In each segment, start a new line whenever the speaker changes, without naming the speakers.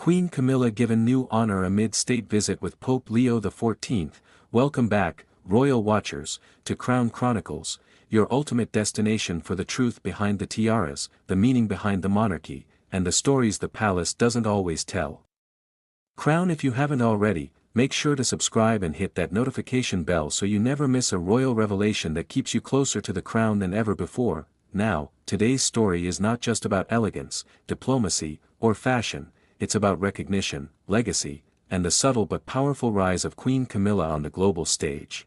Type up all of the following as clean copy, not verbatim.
Queen Camilla given new honor amid state visit with Pope Leo XIV. Welcome back, royal watchers, to Crown Chronicles, your ultimate destination for the truth behind the tiaras, the meaning behind the monarchy, and the stories the palace doesn't always tell. Crown, if you haven't already, make sure to subscribe and hit that notification bell so you never miss a royal revelation that keeps you closer to the crown than ever before. Now, today's story is not just about elegance, diplomacy, or fashion. It's about recognition, legacy, and the subtle but powerful rise of Queen Camilla on the global stage.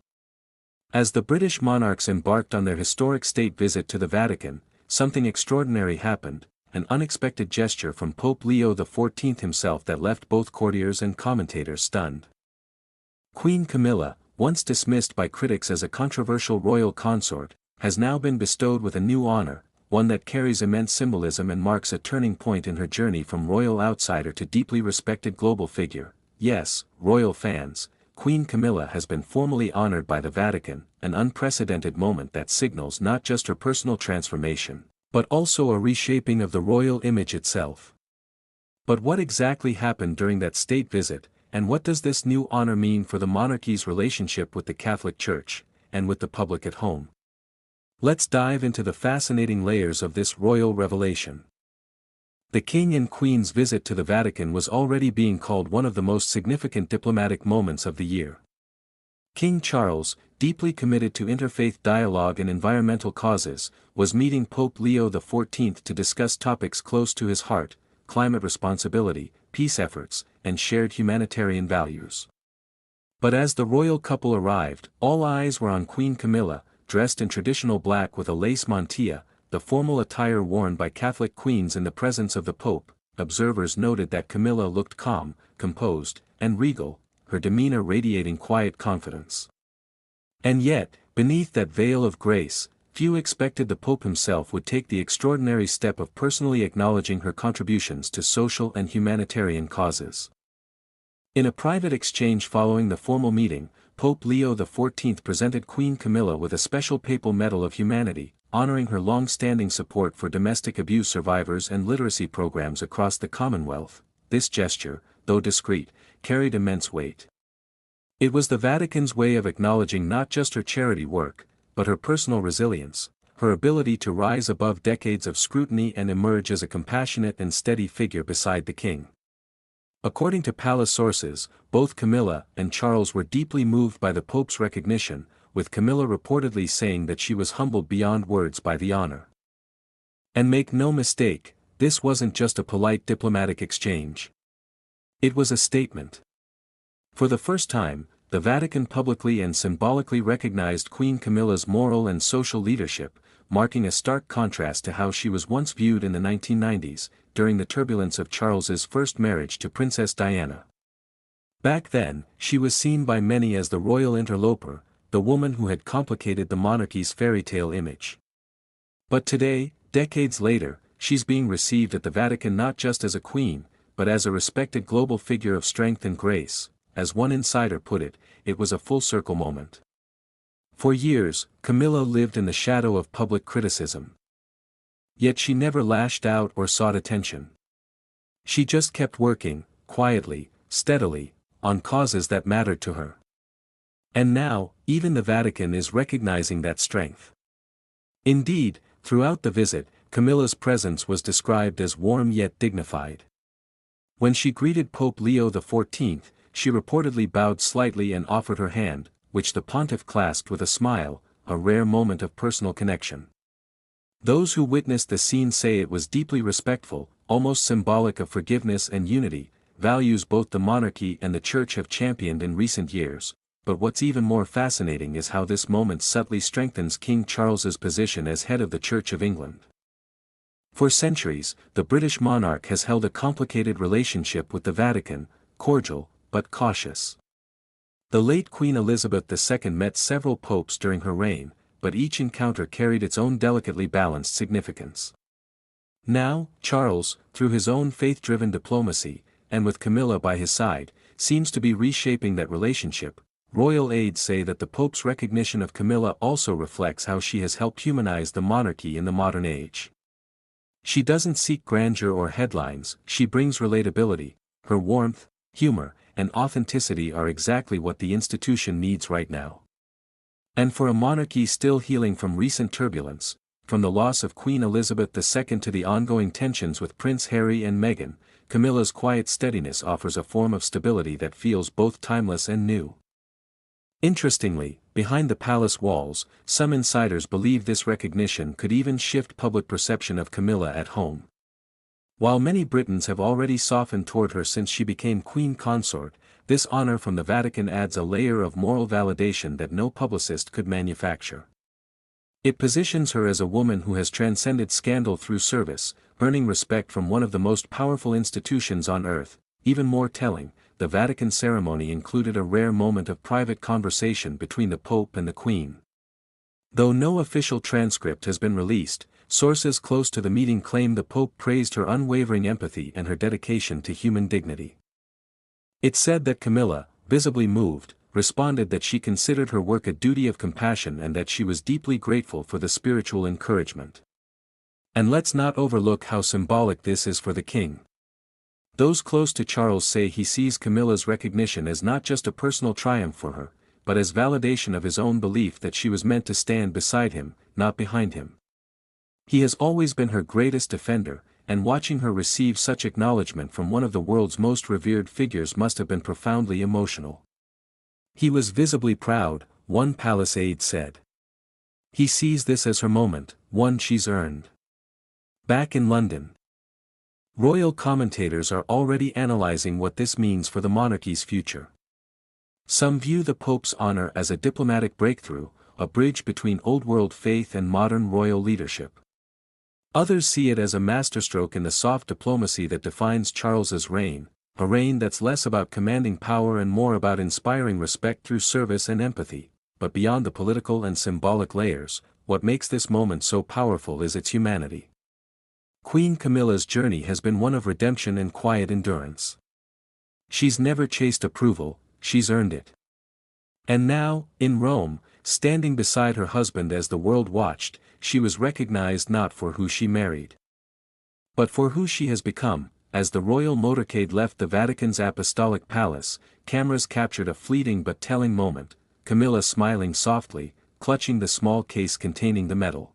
As the British monarchs embarked on their historic state visit to the Vatican, something extraordinary happened, an unexpected gesture from Pope Leo XIV himself that left both courtiers and commentators stunned. Queen Camilla, once dismissed by critics as a controversial royal consort, has now been bestowed with a new honor, one that carries immense symbolism and marks a turning point in her journey from royal outsider to deeply respected global figure. Yes, royal fans, Queen Camilla has been formally honored by the Vatican, an unprecedented moment that signals not just her personal transformation, but also a reshaping of the royal image itself. But what exactly happened during that state visit, and what does this new honor mean for the monarchy's relationship with the Catholic Church, and with the public at home? Let's dive into the fascinating layers of this royal revelation. The King and Queen's visit to the Vatican was already being called one of the most significant diplomatic moments of the year. King Charles, deeply committed to interfaith dialogue and environmental causes, was meeting Pope Leo XIV to discuss topics close to his heart: climate responsibility, peace efforts, and shared humanitarian values. But as the royal couple arrived, all eyes were on Queen Camilla, dressed in traditional black with a lace mantilla, the formal attire worn by Catholic queens in the presence of the Pope. Observers noted that Camilla looked calm, composed, and regal, her demeanor radiating quiet confidence. And yet, beneath that veil of grace, few expected the Pope himself would take the extraordinary step of personally acknowledging her contributions to social and humanitarian causes. In a private exchange following the formal meeting, Pope Leo XIV presented Queen Camilla with a special Papal Medal of Humanity, honoring her long-standing support for domestic abuse survivors and literacy programs across the Commonwealth. This gesture, though discreet, carried immense weight. It was the Vatican's way of acknowledging not just her charity work, but her personal resilience, her ability to rise above decades of scrutiny and emerge as a compassionate and steady figure beside the king. According to palace sources, both Camilla and Charles were deeply moved by the Pope's recognition, with Camilla reportedly saying that she was humbled beyond words by the honor. And make no mistake, this wasn't just a polite diplomatic exchange. It was a statement. For the first time, the Vatican publicly and symbolically recognized Queen Camilla's moral and social leadership, marking a stark contrast to how she was once viewed in the 1990s, during the turbulence of Charles's first marriage to Princess Diana. Back then, she was seen by many as the royal interloper, the woman who had complicated the monarchy's fairy tale image. But today, decades later, she's being received at the Vatican not just as a queen, but as a respected global figure of strength and grace. As one insider put it, it was a full-circle moment. For years, Camilla lived in the shadow of public criticism. Yet she never lashed out or sought attention. She just kept working, quietly, steadily, on causes that mattered to her. And now, even the Vatican is recognizing that strength. Indeed, throughout the visit, Camilla's presence was described as warm yet dignified. When she greeted Pope Leo XIV, she reportedly bowed slightly and offered her hand, which the pontiff clasped with a smile, a rare moment of personal connection. Those who witnessed the scene say it was deeply respectful, almost symbolic of forgiveness and unity, values both the monarchy and the Church have championed in recent years. But what's even more fascinating is how this moment subtly strengthens King Charles's position as head of the Church of England. For centuries, the British monarch has held a complicated relationship with the Vatican, cordial, but cautious. The late Queen Elizabeth II met several popes during her reign, but each encounter carried its own delicately balanced significance. Now, Charles, through his own faith-driven diplomacy, and with Camilla by his side, seems to be reshaping that relationship. Royal aides say that the Pope's recognition of Camilla also reflects how she has helped humanize the monarchy in the modern age. She doesn't seek grandeur or headlines, she brings relatability. her warmth, humor, and authenticity are exactly what the institution needs right now. And for a monarchy still healing from recent turbulence, from the loss of Queen Elizabeth II to the ongoing tensions with Prince Harry and Meghan, Camilla's quiet steadiness offers a form of stability that feels both timeless and new. Interestingly, behind the palace walls, some insiders believe this recognition could even shift public perception of Camilla at home. While many Britons have already softened toward her since she became Queen Consort, this honor from the Vatican adds a layer of moral validation that no publicist could manufacture. It positions her as a woman who has transcended scandal through service, earning respect from one of the most powerful institutions on earth. Even more telling, the Vatican ceremony included a rare moment of private conversation between the Pope and the Queen. Though no official transcript has been released, sources close to the meeting claim the Pope praised her unwavering empathy and her dedication to human dignity. It said that Camilla, visibly moved, responded that she considered her work a duty of compassion and that she was deeply grateful for the spiritual encouragement. And let's not overlook how symbolic this is for the king. Those close to Charles say he sees Camilla's recognition as not just a personal triumph for her, but as validation of his own belief that she was meant to stand beside him, not behind him. He has always been her greatest defender, and watching her receive such acknowledgement from one of the world's most revered figures must have been profoundly emotional. He was visibly proud, one palace aide said. He sees this as her moment, one she's earned. Back in London, royal commentators are already analyzing what this means for the monarchy's future. Some view the Pope's honor as a diplomatic breakthrough, a bridge between old-world faith and modern royal leadership. Others see it as a masterstroke in the soft diplomacy that defines Charles's reign, a reign that's less about commanding power and more about inspiring respect through service and empathy. But beyond the political and symbolic layers, what makes this moment so powerful is its humanity. Queen Camilla's journey has been one of redemption and quiet endurance. She's never chased approval, she's earned it. And now, in Rome, standing beside her husband as the world watched, she was recognized not for who she married, but for who she has become. As the royal motorcade left the Vatican's apostolic palace, cameras captured a fleeting but telling moment, Camilla smiling softly, clutching the small case containing the medal.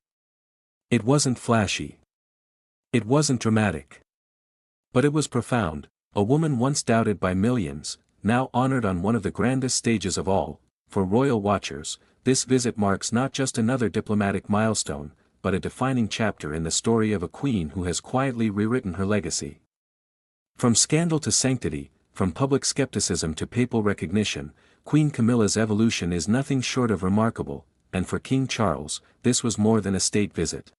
It wasn't flashy. It wasn't dramatic. But it was profound. A woman once doubted by millions, now honored on one of the grandest stages of all. For royal watchers, this visit marks not just another diplomatic milestone, but a defining chapter in the story of a queen who has quietly rewritten her legacy. From scandal to sanctity, from public skepticism to papal recognition, Queen Camilla's evolution is nothing short of remarkable, and for King Charles, this was more than a state visit.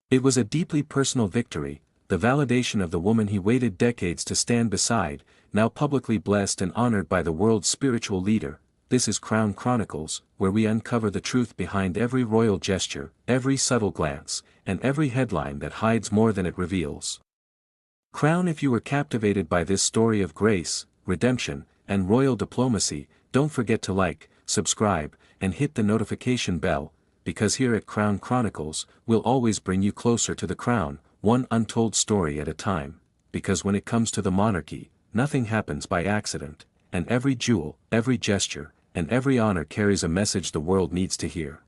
It was a deeply personal victory, the validation of the woman he waited decades to stand beside, now publicly blessed and honored by the world's spiritual leader. This is Crown Chronicles, where we uncover the truth behind every royal gesture, every subtle glance, and every headline that hides more than it reveals. Crown, if you were captivated by this story of grace, redemption, and royal diplomacy, don't forget to like, subscribe, and hit the notification bell, because here at Crown Chronicles, we'll always bring you closer to the crown, one untold story at a time, because when it comes to the monarchy, nothing happens by accident, and every jewel, every gesture, and every honor carries a message the world needs to hear.